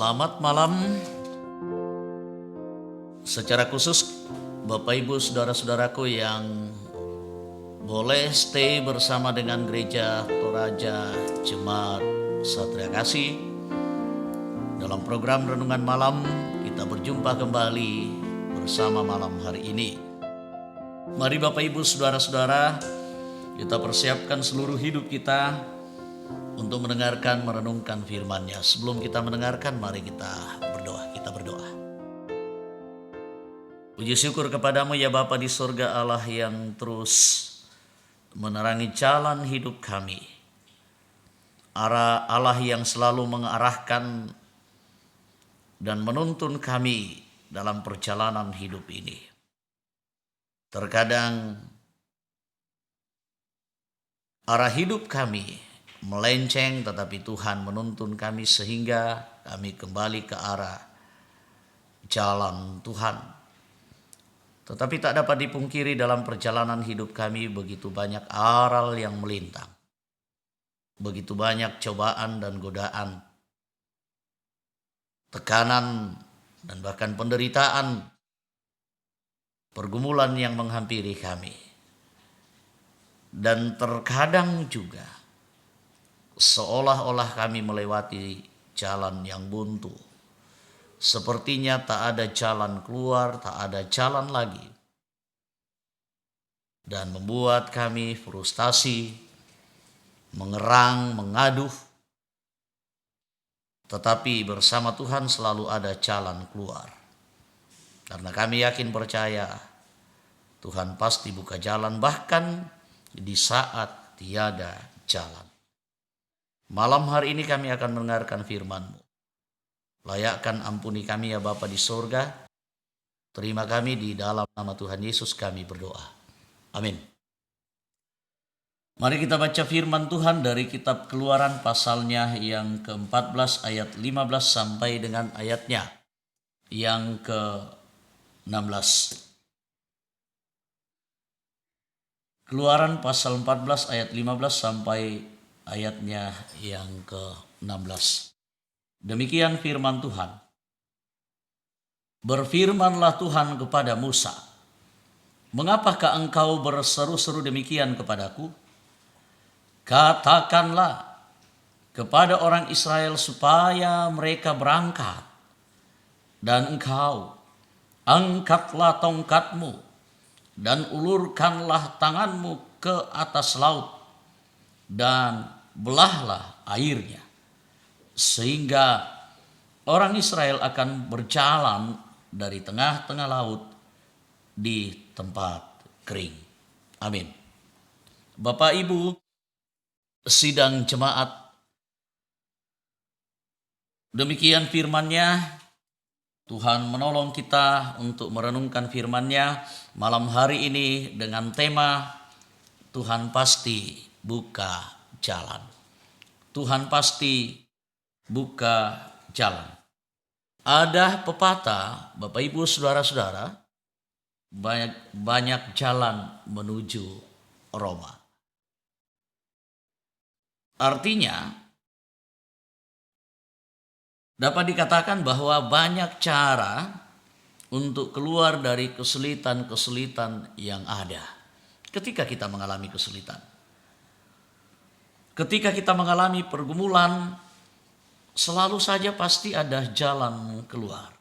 Selamat malam. Secara khusus Bapak Ibu saudara-saudaraku yang boleh stay bersama dengan Gereja Toraja Jemaat Satria Kasih. Dalam program Renungan Malam kita berjumpa kembali bersama malam hari ini. Mari Bapak Ibu saudara-saudara, kita persiapkan seluruh hidup kita untuk mendengarkan, merenungkan firman-Nya. Sebelum kita mendengarkan, mari kita berdoa. Kita berdoa. Puji syukur kepadamu ya Bapa di surga, Allah yang terus menerangi jalan hidup kami. Allah yang selalu mengarahkan dan menuntun kami dalam perjalanan hidup ini. Terkadang arah hidup kami melenceng, tetapi Tuhan menuntun kami sehingga kami kembali ke arah jalan Tuhan. Tetapi tak dapat dipungkiri dalam perjalanan hidup kami begitu banyak aral yang melintang. Begitu banyak cobaan dan godaan, tekanan dan bahkan penderitaan, pergumulan yang menghampiri kami. Dan terkadang juga seolah-olah kami melewati jalan yang buntu. Sepertinya tak ada jalan keluar, tak ada jalan lagi. Dan membuat kami frustasi, mengerang, mengaduh. Tetapi bersama Tuhan selalu ada jalan keluar. Karena kami yakin percaya Tuhan pasti buka jalan bahkan di saat tiada jalan. Malam hari ini kami akan mendengarkan firman-Mu. Layakkan ampuni kami ya Bapa di surga. Terima kami di dalam nama Tuhan Yesus kami berdoa. Amin. Mari kita baca firman Tuhan dari kitab Keluaran pasalnya yang ke-14 ayat 15 sampai dengan ayatnya yang ke-16. Keluaran pasal 14 ayat 15 sampai ayatnya yang ke-16. Demikian firman Tuhan. Berfirmanlah Tuhan kepada Musa, "Mengapakah engkau berseru-seru demikian kepadaku? Katakanlah kepada orang Israel supaya mereka berangkat, dan engkau angkatlah tongkatmu dan ulurkanlah tanganmu ke atas laut, dan belahlah airnya, sehingga orang Israel akan berjalan dari tengah-tengah laut di tempat kering." Amin. Bapak Ibu sidang jemaat, demikian firman-Nya. Tuhan menolong kita untuk merenungkan firman-Nya malam hari ini dengan tema Tuhan pasti buka jalan. Tuhan pasti buka jalan. Ada pepatah, Bapak Ibu saudara-saudara, banyak jalan menuju Roma. Artinya dapat dikatakan bahwa banyak cara untuk keluar dari kesulitan-kesulitan yang ada. Ketika kita mengalami kesulitan, ketika kita mengalami pergumulan, selalu saja pasti ada jalan keluar.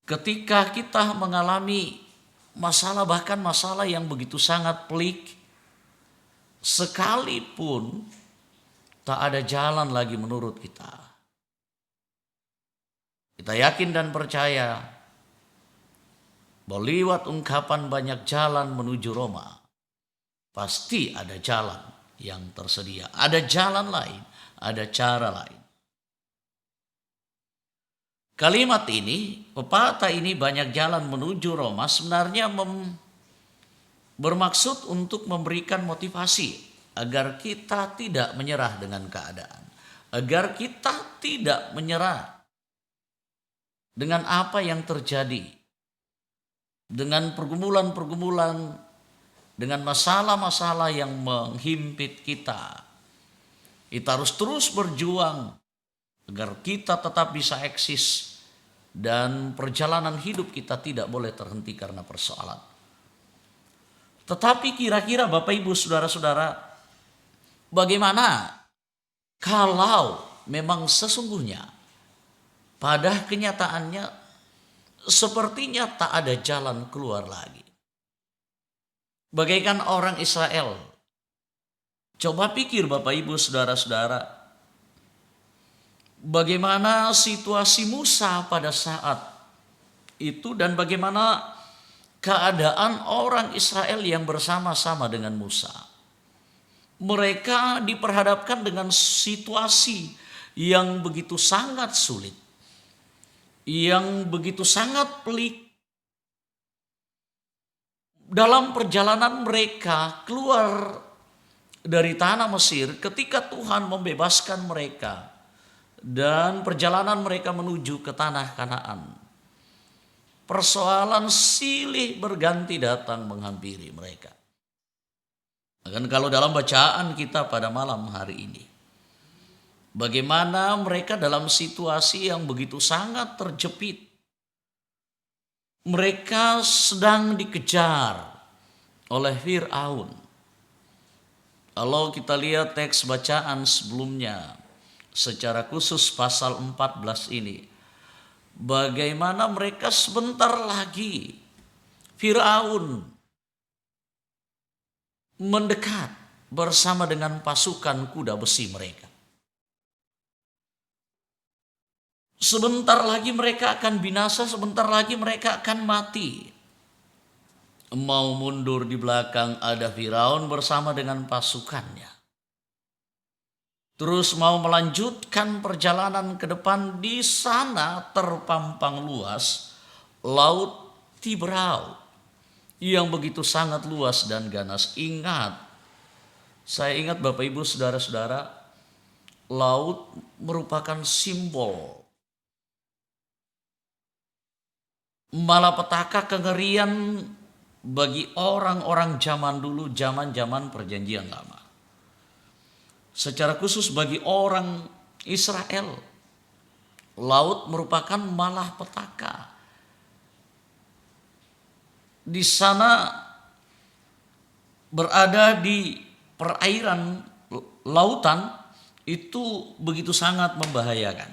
Ketika kita mengalami masalah, bahkan masalah yang begitu sangat pelik, sekalipun tak ada jalan lagi menurut kita, kita yakin dan percaya bahwa lewat ungkapan banyak jalan menuju Roma, pasti ada jalan yang tersedia. Ada jalan lain, ada cara lain. Kalimat ini, pepatah ini banyak jalan menuju Roma sebenarnya bermaksud untuk memberikan motivasi agar kita tidak menyerah dengan keadaan. Agar kita tidak menyerah dengan apa yang terjadi. Dengan pergumulan-pergumulan, dengan masalah-masalah yang menghimpit kita. Kita harus terus berjuang agar kita tetap bisa eksis dan perjalanan hidup kita tidak boleh terhenti karena persoalan. Tetapi kira-kira Bapak Ibu Saudara-saudara, bagaimana kalau memang sesungguhnya pada kenyataannya sepertinya tak ada jalan keluar lagi? Bagaikan orang Israel. Coba pikir Bapak Ibu Saudara-saudara, bagaimana situasi Musa pada saat itu dan bagaimana keadaan orang Israel yang bersama-sama dengan Musa. Mereka diperhadapkan dengan situasi yang begitu sangat sulit, yang begitu sangat pelik. Dalam perjalanan mereka keluar dari tanah Mesir, ketika Tuhan membebaskan mereka dan perjalanan mereka menuju ke tanah Kanaan, persoalan silih berganti datang menghampiri mereka. Bahkan kalau dalam bacaan kita pada malam hari ini, bagaimana mereka dalam situasi yang begitu sangat terjepit. Mereka sedang dikejar oleh Fir'aun. Kalau kita lihat teks bacaan sebelumnya, secara khusus pasal 14 ini, bagaimana mereka sebentar lagi Firaun mendekat bersama dengan pasukan kuda besi mereka. Sebentar lagi mereka akan binasa, sebentar lagi mereka akan mati. Mau mundur di belakang ada Firaun bersama dengan pasukannya. Terus mau melanjutkan perjalanan ke depan, di sana terpampang luas Laut Tiberau yang begitu sangat luas dan ganas. Saya ingat Bapak Ibu Saudara-saudara, laut merupakan simbol malapetaka, kengerian bagi orang-orang zaman dulu, zaman-zaman perjanjian lama. Secara khusus bagi orang Israel, laut merupakan malapetaka. Di sana berada di perairan lautan itu begitu sangat membahayakan.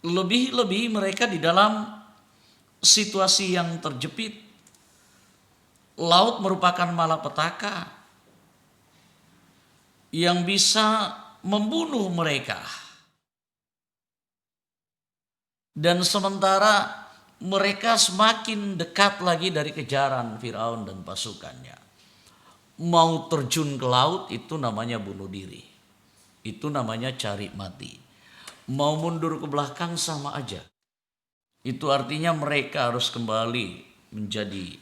Lebih-lebih mereka di dalam situasi yang terjepit. Laut merupakan malapetaka yang bisa membunuh mereka. Dan sementara mereka semakin dekat lagi dari kejaran Firaun dan pasukannya. Mau terjun ke laut itu namanya bunuh diri. Itu namanya cari mati. Mau mundur ke belakang sama aja. Itu artinya mereka harus kembali menjadi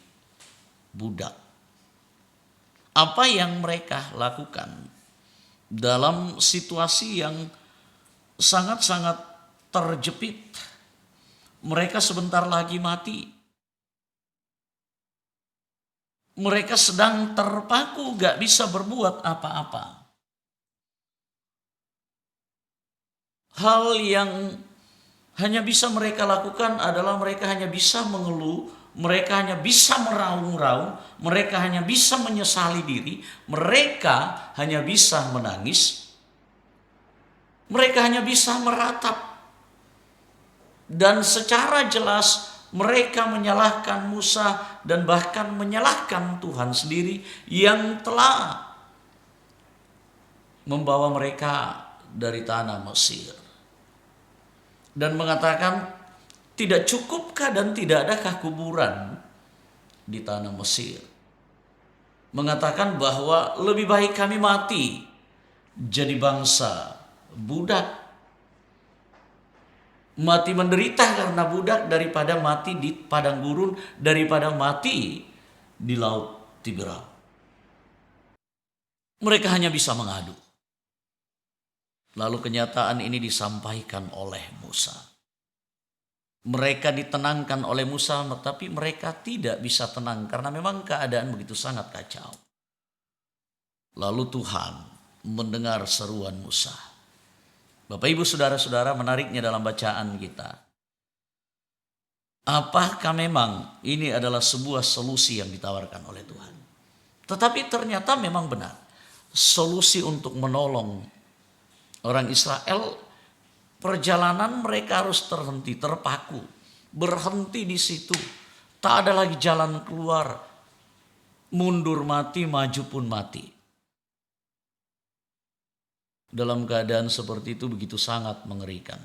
budak. Apa yang mereka lakukan dalam situasi yang sangat-sangat terjepit? Mereka sebentar lagi mati. Mereka sedang terpaku, gak bisa berbuat apa-apa. Hal yang hanya bisa mereka lakukan adalah mereka hanya bisa mengeluh, mereka hanya bisa meraung-raung, mereka hanya bisa menyesali diri, mereka hanya bisa menangis, mereka hanya bisa meratap. Dan secara jelas mereka menyalahkan Musa dan bahkan menyalahkan Tuhan sendiri yang telah membawa mereka dari tanah Mesir. Dan mengatakan, tidak cukupkah dan tidak adakah kuburan di tanah Mesir? Mengatakan bahwa lebih baik kami mati jadi bangsa budak. Mati menderita karena budak daripada mati di padang gurun, daripada mati di Laut Tiberau. Mereka hanya bisa mengadu. Lalu kenyataan ini disampaikan oleh Musa. Mereka ditenangkan oleh Musa, tetapi mereka tidak bisa tenang karena memang keadaan begitu sangat kacau. Lalu Tuhan mendengar seruan Musa. Bapak Ibu saudara-saudara, menariknya dalam bacaan kita, apakah memang ini adalah sebuah solusi yang ditawarkan oleh Tuhan? Tetapi ternyata memang benar. Solusi untuk menolong orang Israel, perjalanan mereka harus terhenti, terpaku, berhenti di situ. Tak ada lagi jalan keluar, mundur mati, maju pun mati. Dalam keadaan seperti itu begitu sangat mengerikan.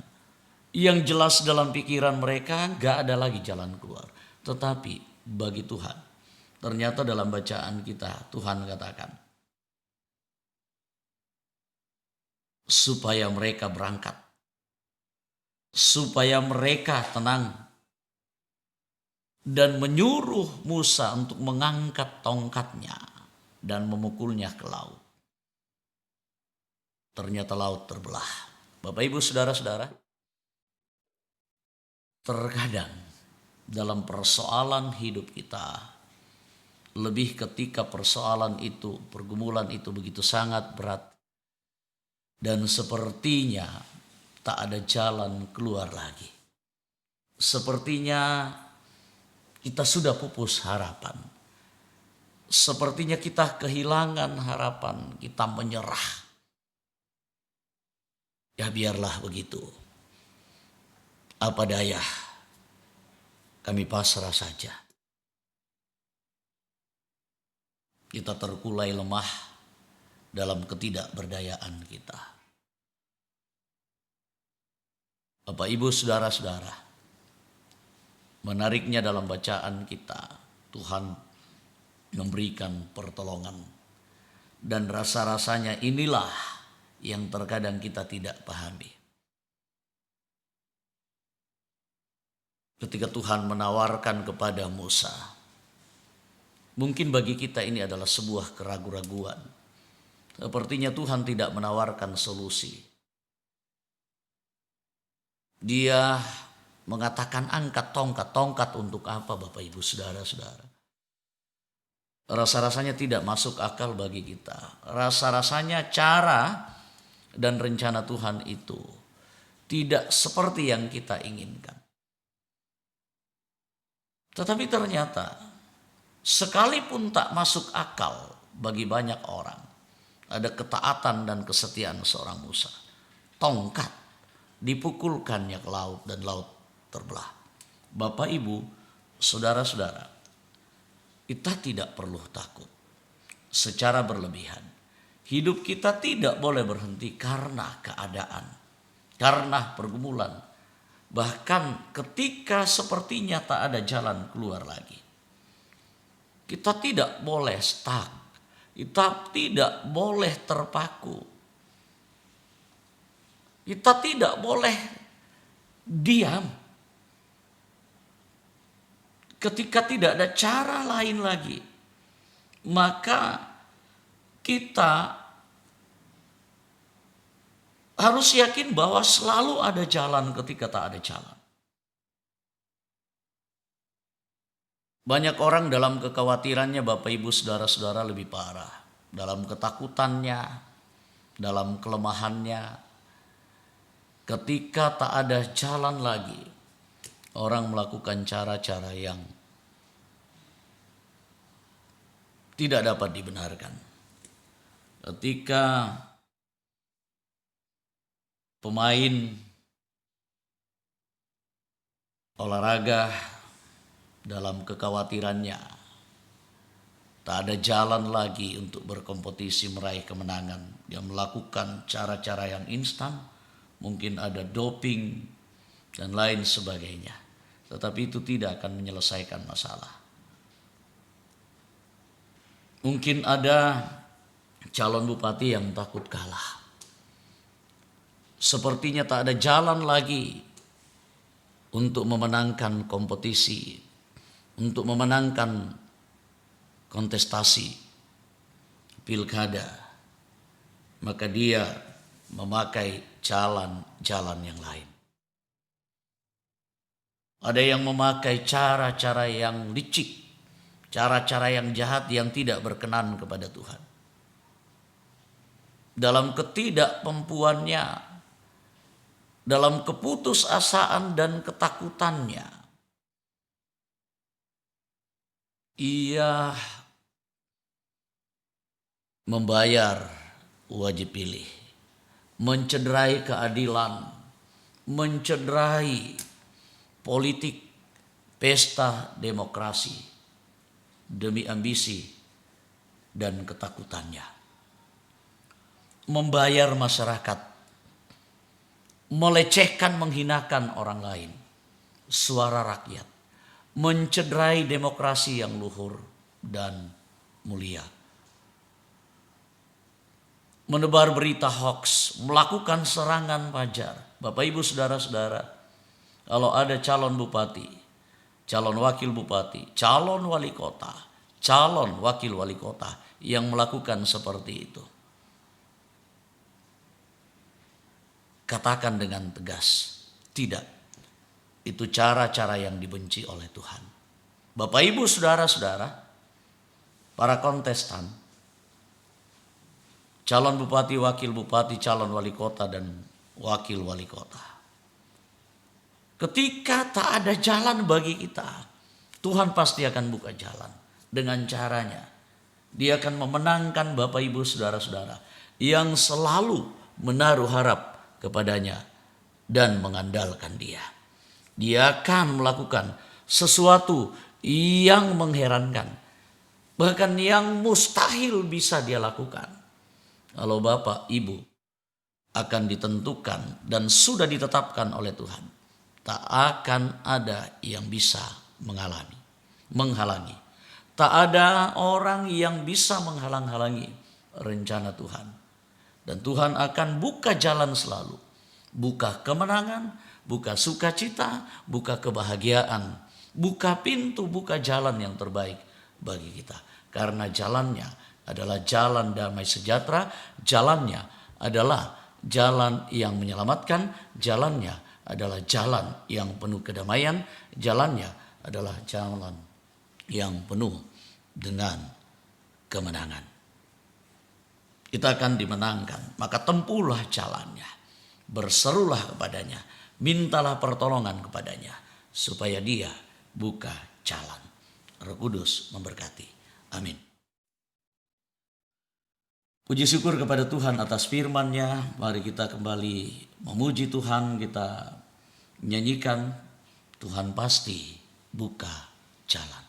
Yang jelas dalam pikiran mereka gak ada lagi jalan keluar. Tetapi bagi Tuhan, ternyata dalam bacaan kita Tuhan katakan, supaya mereka berangkat, supaya mereka tenang, dan menyuruh Musa untuk mengangkat tongkatnya dan memukulnya ke laut. Ternyata laut terbelah. Bapak Ibu saudara-saudara, terkadang dalam persoalan hidup kita, lebih ketika persoalan itu, pergumulan itu begitu sangat berat, dan sepertinya tak ada jalan keluar lagi. Sepertinya kita sudah pupus harapan. Sepertinya kita kehilangan harapan, kita menyerah. Ya biarlah begitu. Apa daya, kami pasrah saja. Kita terkulai lemah dalam ketidakberdayaan kita. Bapak Ibu saudara-saudara, menariknya dalam bacaan kita, Tuhan memberikan pertolongan. Dan rasa-rasanya inilah yang terkadang kita tidak pahami. Ketika Tuhan menawarkan kepada Musa, mungkin bagi kita ini adalah sebuah keraguan-raguan. Sepertinya Tuhan tidak menawarkan solusi. Dia mengatakan angkat tongkat. Tongkat untuk apa Bapak Ibu saudara-saudara? Rasa-rasanya tidak masuk akal bagi kita. Rasa-rasanya cara dan rencana Tuhan itu tidak seperti yang kita inginkan. Tetapi ternyata sekalipun tak masuk akal bagi banyak orang, ada ketaatan dan kesetiaan seorang Musa. Tongkat dipukulkannya ke laut dan laut terbelah. Bapak Ibu, saudara-saudara, kita tidak perlu takut secara berlebihan. Hidup kita tidak boleh berhenti karena keadaan, karena pergumulan. Bahkan ketika sepertinya tak ada jalan keluar lagi. Kita tidak boleh stuck, kita tidak boleh terpaku. Kita tidak boleh diam. Ketika tidak ada cara lain lagi, maka kita harus yakin bahwa selalu ada jalan ketika tak ada jalan. Banyak orang dalam kekhawatirannya Bapak Ibu saudara-saudara lebih parah. Dalam ketakutannya, dalam kelemahannya. Ketika tak ada jalan lagi, orang melakukan cara-cara yang tidak dapat dibenarkan. Ketika pemain olahraga dalam kekhawatirannya tak ada jalan lagi untuk berkompetisi meraih kemenangan, dia melakukan cara-cara yang instan, mungkin ada doping dan lain sebagainya, tetapi itu tidak akan menyelesaikan masalah. Mungkin ada calon bupati yang takut kalah. Sepertinya tak ada jalan lagi untuk memenangkan kompetisi, untuk memenangkan kontestasi pilkada. Maka dia memakai jalan-jalan yang lain. Ada yang memakai cara-cara yang licik, cara-cara yang jahat yang tidak berkenan kepada Tuhan. Dalam ketidakmampuannya dalam keputusasaan dan ketakutannya, ia membayar wajib pilih, mencederai keadilan, mencederai politik, pesta demokrasi demi ambisi dan ketakutannya. Membayar masyarakat, melecehkan, menghinakan orang lain, suara rakyat, mencederai demokrasi yang luhur dan mulia. Menebar berita hoaks, melakukan serangan fajar. Bapak Ibu saudara-saudara, kalau ada calon bupati, calon wakil bupati, calon wali kota, calon wakil wali kota yang melakukan seperti itu, katakan dengan tegas, tidak. Itu cara-cara yang dibenci oleh Tuhan. Bapak Ibu saudara-saudara, para kontestan, calon bupati, wakil bupati, calon wali kota dan wakil wali kota. Ketika tak ada jalan bagi kita, Tuhan pasti akan buka jalan dengan caranya. Dia akan memenangkan Bapak Ibu saudara-saudara yang selalu menaruh harap kepadanya dan mengandalkan Dia. Dia akan melakukan sesuatu yang mengherankan, bahkan yang mustahil bisa Dia lakukan. Kalau Bapak Ibu akan ditentukan dan sudah ditetapkan oleh Tuhan, tak akan ada yang bisa menghalangi. Tak ada orang yang bisa menghalang-halangi rencana Tuhan. Dan Tuhan akan buka jalan selalu. Buka kemenangan, buka sukacita, buka kebahagiaan. Buka pintu, buka jalan yang terbaik bagi kita. Karena jalannya adalah jalan damai sejahtera, jalannya adalah jalan yang menyelamatkan, jalannya adalah jalan yang penuh kedamaian, jalannya adalah jalan yang penuh dengan kemenangan. Kita akan dimenangkan, maka tempuhlah jalannya, berserulah kepadanya, mintalah pertolongan kepadanya, supaya Dia buka jalan. Roh Kudus memberkati. Amin. Puji syukur kepada Tuhan atas firman-Nya. Mari kita kembali memuji Tuhan, kita nyanyikan Tuhan pasti buka jalan.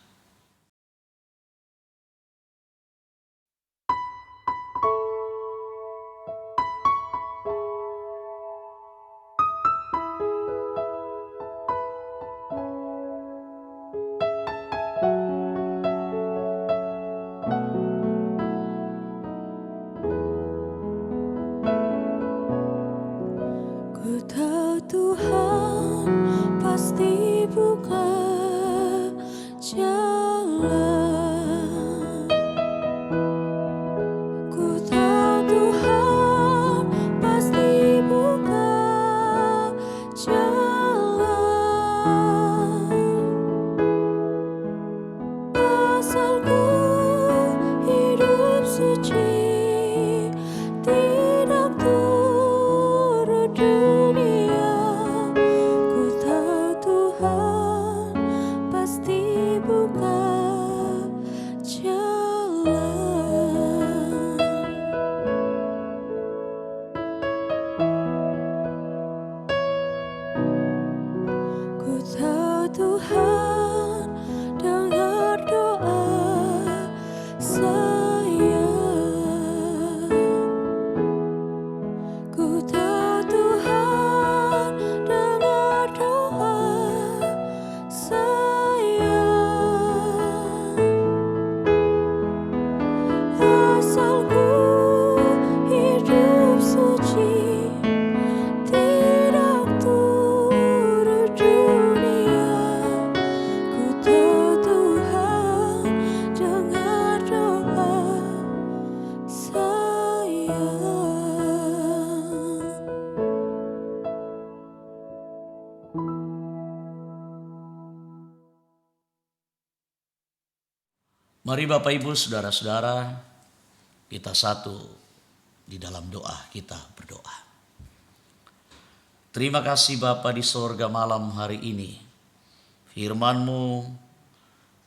Ku tahu Tuhan pasti buka jalan. Ku tahu Tuhan pasti buka jalan. Asal ku hidup suci, tidak turut dunia. Ku tahu Tuhan pasti buka jalan. Ku tahu Tuhan dengar doa saya. Ku tahu Tuhan dengar doa saya. Asal ku hidup suci, tidak turut dunia. Ku tahu Tuhan dengar doa saya. Mari Bapak Ibu saudara-saudara, kita satu di dalam doa, kita berdoa. Terima kasih Bapa di sorga malam hari ini. Firman-Mu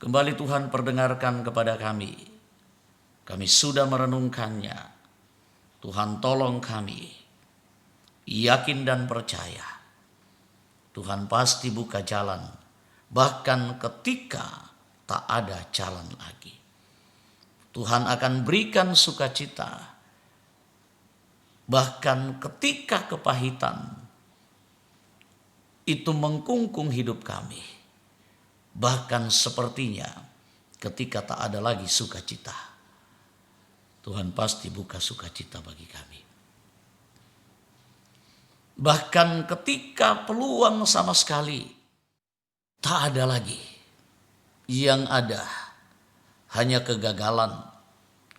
kembali Tuhan perdengarkan kepada kami. Kami sudah merenungkannya. Tuhan tolong kami. Yakin dan percaya. Tuhan pasti buka jalan. Bahkan ketika tak ada jalan lagi. Tuhan akan berikan sukacita. Bahkan ketika kepahitan itu mengkungkung hidup kami. Bahkan sepertinya ketika tak ada lagi sukacita, Tuhan pasti buka sukacita bagi kami. Bahkan ketika peluang sama sekali tak ada lagi, yang ada hanya kegagalan,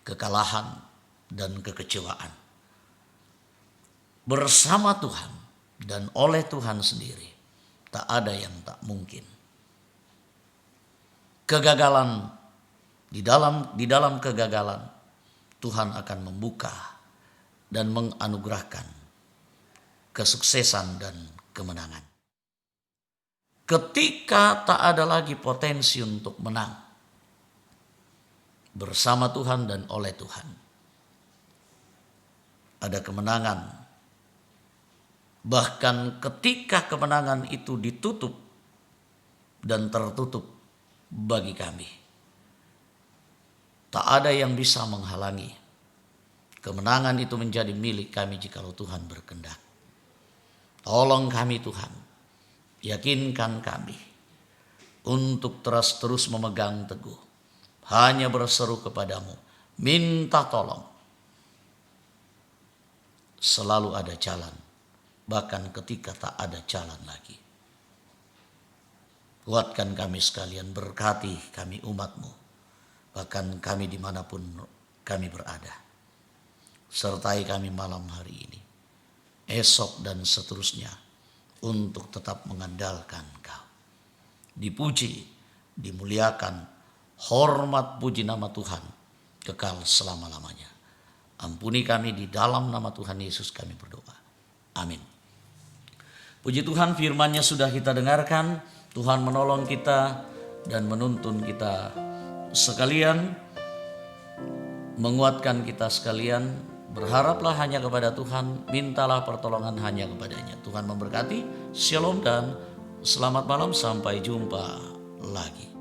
kekalahan, dan kekecewaan. Bersama Tuhan dan oleh Tuhan sendiri, tak ada yang tak mungkin. Kegagalan, di dalam kegagalan, Tuhan akan membuka dan menganugerahkan kesuksesan dan kemenangan. Ketika tak ada lagi potensi untuk menang, bersama Tuhan dan oleh Tuhan, ada kemenangan. Bahkan ketika kemenangan itu ditutup dan tertutup bagi kami, tak ada yang bisa menghalangi. Kemenangan itu menjadi milik kami jikalau Tuhan berkehendak. Tolong kami Tuhan, yakinkan kami untuk terus memegang teguh. Hanya berseru kepadamu, minta tolong. Selalu ada jalan. Bahkan ketika tak ada jalan lagi. Kuatkan kami sekalian, berkati kami umat-Mu. Bahkan kami dimanapun kami berada. Sertai kami malam hari ini. Esok dan seterusnya. Untuk tetap mengandalkan Kau. Dipuji, dimuliakan, hormat puji nama Tuhan. Kekal selama-lamanya. Ampuni kami di dalam nama Tuhan Yesus kami berdoa. Amin. Puji Tuhan, firman-Nya sudah kita dengarkan. Tuhan menolong kita dan menuntun kita sekalian, menguatkan kita sekalian. Berharaplah hanya kepada Tuhan, mintalah pertolongan hanya kepadanya. Tuhan memberkati. Shalom dan selamat malam, sampai jumpa lagi.